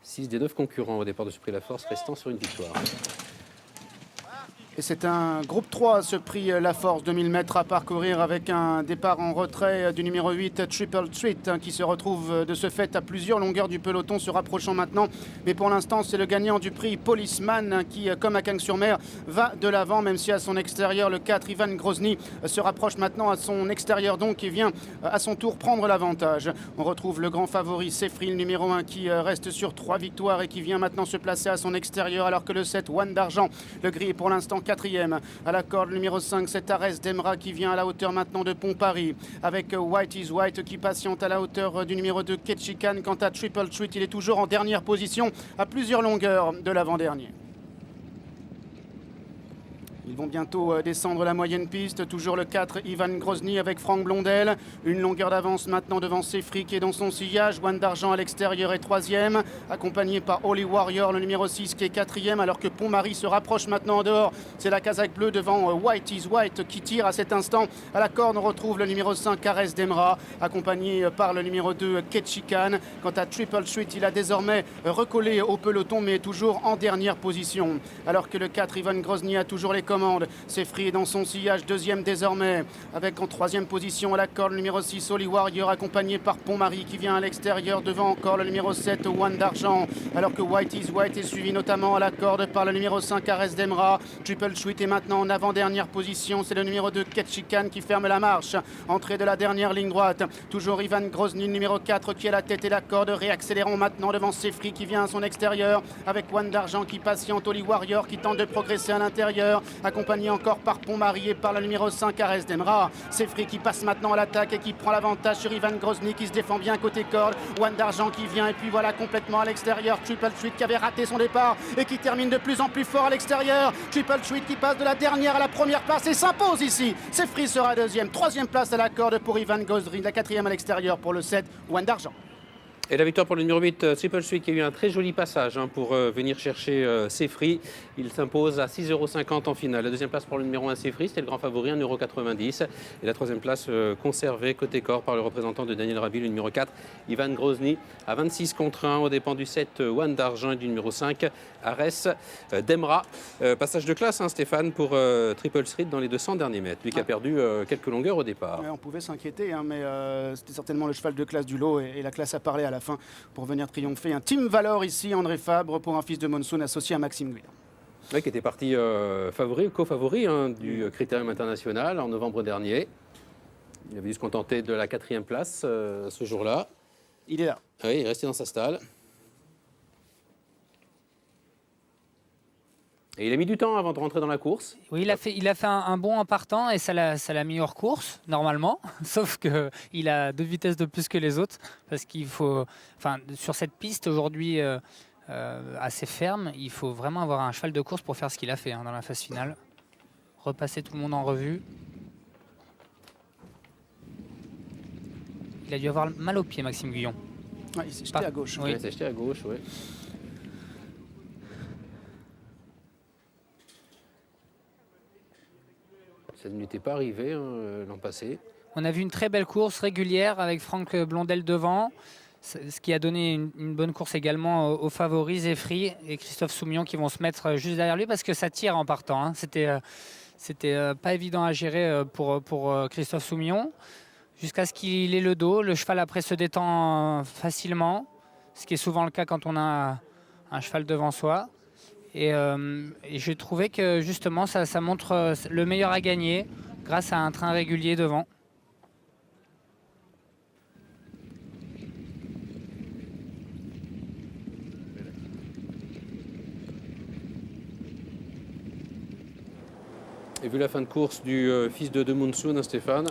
6 des 9 concurrents au départ de ce prix La Force restant sur une victoire. Et c'est un groupe 3, ce prix La Force, 2000 mètres à parcourir avec un départ en retrait du numéro 8, Triple Treat, qui se retrouve de ce fait à plusieurs longueurs du peloton, se rapprochant maintenant. Mais pour l'instant, c'est le gagnant du prix Policeman qui, comme à Cagnes-sur-Mer, va de l'avant, même si à son extérieur, le 4, Ivan Grozny, se rapproche maintenant à son extérieur, donc, et vient à son tour prendre l'avantage. On retrouve le grand favori, Sefri, le numéro 1, qui reste sur 3 victoires et qui vient maintenant se placer à son extérieur, alors que le 7, One d'Argent, le gris, est pour l'instant 4e. À la corde numéro 5, c'est Ares Demra qui vient à la hauteur maintenant de Pont-Paris, avec White is White qui patiente à la hauteur du numéro 2, Ketchikan. Quant à Triple Treat, il est toujours en dernière position à plusieurs longueurs de l'avant-dernier. Ils vont bientôt descendre la moyenne piste. Toujours le 4, Ivan Grozny avec Franck Blondel. Une longueur d'avance maintenant devant Sefri qui est dans son sillage. One d'Argent à l'extérieur est 3e, accompagné par Holy Warrior, le numéro 6 qui est 4e, alors que Pont-Marie se rapproche maintenant en dehors. C'est la casaque bleue devant White is White qui tire à cet instant. À la corde, on retrouve le numéro 5, Ares Demra, accompagné par le numéro 2, Ketchikan. Quant à Triple Treat, il a désormais recollé au peloton, mais toujours en dernière position. Alors que le 4, Ivan Grozny, a toujours les commandes. Sefri est dans son sillage, 2e désormais, avec en 3e position à la corde le numéro 6, Holy Warrior, accompagné par Pont-Marie qui vient à l'extérieur, devant encore le numéro 7, One d'Argent, alors que White is White est suivi notamment à la corde par le numéro 5, Ares Demra. Triple Treat est maintenant en avant-dernière position, c'est le numéro 2, Ketchikan, qui ferme la marche. Entrée de la dernière ligne droite, toujours Ivan Grozny, numéro 4, qui est la tête et la corde, réaccélérons maintenant devant Sefri qui vient à son extérieur, avec One d'Argent qui patiente, Holy Warrior qui tente de progresser à l'intérieur, accompagné encore par Pont-Marie et par le numéro 5, Ares Demra. Sefri qui passe maintenant à l'attaque et qui prend l'avantage sur Ivan Grozny qui se défend bien côté corde. One d'Argent qui vient et puis voilà complètement à l'extérieur. Triple Treat qui avait raté son départ et qui termine de plus en plus fort à l'extérieur. Triple Treat qui passe de la dernière à la première place et s'impose ici. Sefri sera 2e, 3e place à la corde pour Ivan Grozny, la 4e à l'extérieur pour le 7, One d'Argent. Et la victoire pour le numéro 8, Triple Treat, qui a eu un très joli passage pour venir chercher Sefri. Il s'impose à 6,50 € en finale. La 2e place pour le numéro 1, Sefri, c'était le grand favori, 1,90 €. Et la 3e place conservée côté corps par le représentant de Daniel Rabi, le numéro 4, Ivan Grozny, à 26 contre 1 aux dépens du 7, One d'Argent, et du numéro 5, Ares Demra. Passage de classe, Stéphane, pour Triple Treat dans les 200 derniers mètres. Lui qui a perdu quelques longueurs au départ. Ouais, on pouvait s'inquiéter, mais c'était certainement le cheval de classe du lot et la classe a parlé à la fin pour venir triompher. Un Team Valor ici, André Fabre, pour un fils de Monsoon associé à Maxime Guyon. Oui, qui était parti co-favori du Critérium international en novembre dernier. Il avait dû se contenter de la 4e place ce jour-là. Il est là. Oui, il est resté dans sa stalle. Et il a mis du temps avant de rentrer dans la course. Oui, il a fait un bond en partant et ça l'a mis hors course, normalement. Sauf qu'il a 2 vitesses de plus que les autres. Parce qu'il faut. Enfin, sur cette piste aujourd'hui assez ferme, il faut vraiment avoir un cheval de course pour faire ce qu'il a fait dans la phase finale. Repasser tout le monde en revue. Il a dû avoir mal au pied, Maxime Guyon. Ouais, il s'est jeté à gauche. Oui, il s'est jeté à gauche, oui. Ça ne lui était pas arrivé l'an passé. On a vu une très belle course régulière avec Franck Blondel devant, ce qui a donné une bonne course également aux favoris, Sefri et Christophe Soumillon qui vont se mettre juste derrière lui parce que ça tire en partant. C'était pas évident à gérer pour Christophe Soumillon jusqu'à ce qu'il ait le dos. Le cheval après se détend facilement, ce qui est souvent le cas quand on a un cheval devant soi. Et j'ai trouvé que justement ça montre le meilleur à gagner grâce à un train régulier devant. Et vu la fin de course du fils de Monsoon, Stéphane,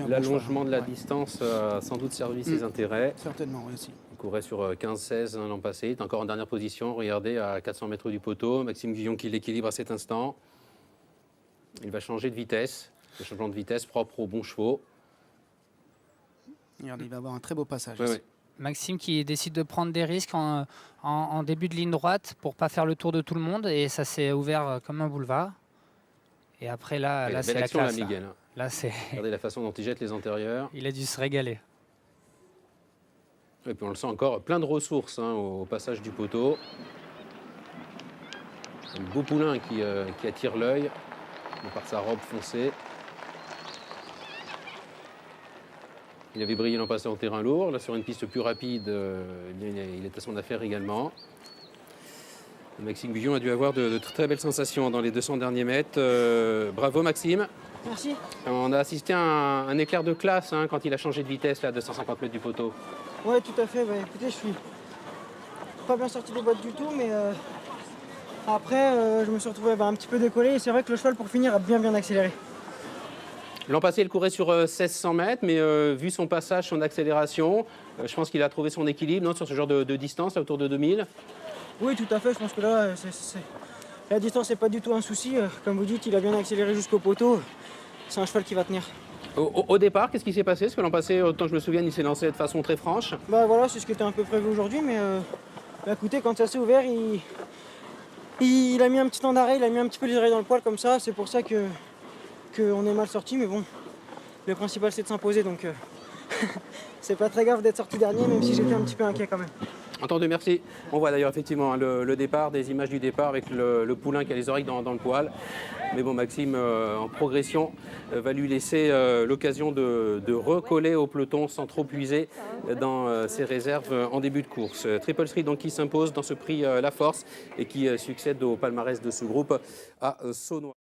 l'allongement de la distance a sans doute servi ses intérêts. Certainement, oui aussi. Il courait sur 15-16 l'an passé, il est encore en dernière position, regardez, à 400 mètres du poteau. Maxime Guyon qui l'équilibre à cet instant. Il va changer de vitesse, le changement de vitesse propre aux bons chevaux. Regardez, il va avoir un très beau passage. Oui, oui. Maxime qui décide de prendre des risques en début de ligne droite pour ne pas faire le tour de tout le monde et ça s'est ouvert comme un boulevard. Et après là c'est la classe. Là, Miguel. Là, c'est... Regardez la façon dont il jette les antérieurs. Il a dû se régaler. Et puis on le sent encore plein de ressources hein, au passage du poteau. Un beau poulain qui attire l'œil par sa robe foncée. Il avait brillé l'an passé en terrain lourd. Là, sur une piste plus rapide, il est à son affaire également. Maxime Guyon a dû avoir de très belles sensations dans les 200 derniers mètres. Bravo Maxime. Merci. On a assisté à un éclair de classe hein, quand il a changé de vitesse là, à 250 mètres du poteau. Ouais, tout à fait. Bah, écoutez, je suis pas bien sorti des boîtes du tout, mais après, je me suis retrouvé un petit peu décollé. Et c'est vrai que le cheval, pour finir, a bien accéléré. L'an passé, il courait sur 1600 mètres, mais vu son passage, son accélération, je pense qu'il a trouvé son équilibre non, sur ce genre de distance, là, autour de 2000. Oui, tout à fait. Je pense que là, la distance n'est pas du tout un souci. Comme vous dites, il a bien accéléré jusqu'au poteau. C'est un cheval qui va tenir. Au départ, qu'est-ce qui s'est passé? Parce que l'an passé, autant que je me souvienne, il s'est lancé de façon très franche. Bah voilà, c'est ce qui était un peu prévu aujourd'hui, mais écoutez, quand ça s'est ouvert, il a mis un petit temps d'arrêt, il a mis un petit peu les oreilles dans le poil comme ça. C'est pour ça qu'on est mal sorti, mais bon, le principal c'est de s'imposer, donc c'est pas très grave d'être sorti dernier, même si j'étais un petit peu inquiet quand même. Entendu, merci. On voit d'ailleurs effectivement hein, le départ, des images du départ avec le poulain qui a les oreilles dans le poil. Mais bon, Maxime, en progression, va lui laisser l'occasion de recoller au peloton sans trop puiser dans ses réserves en début de course. Triple Street donc qui s'impose dans ce prix La Force et qui succède au palmarès de ce groupe à Saunois.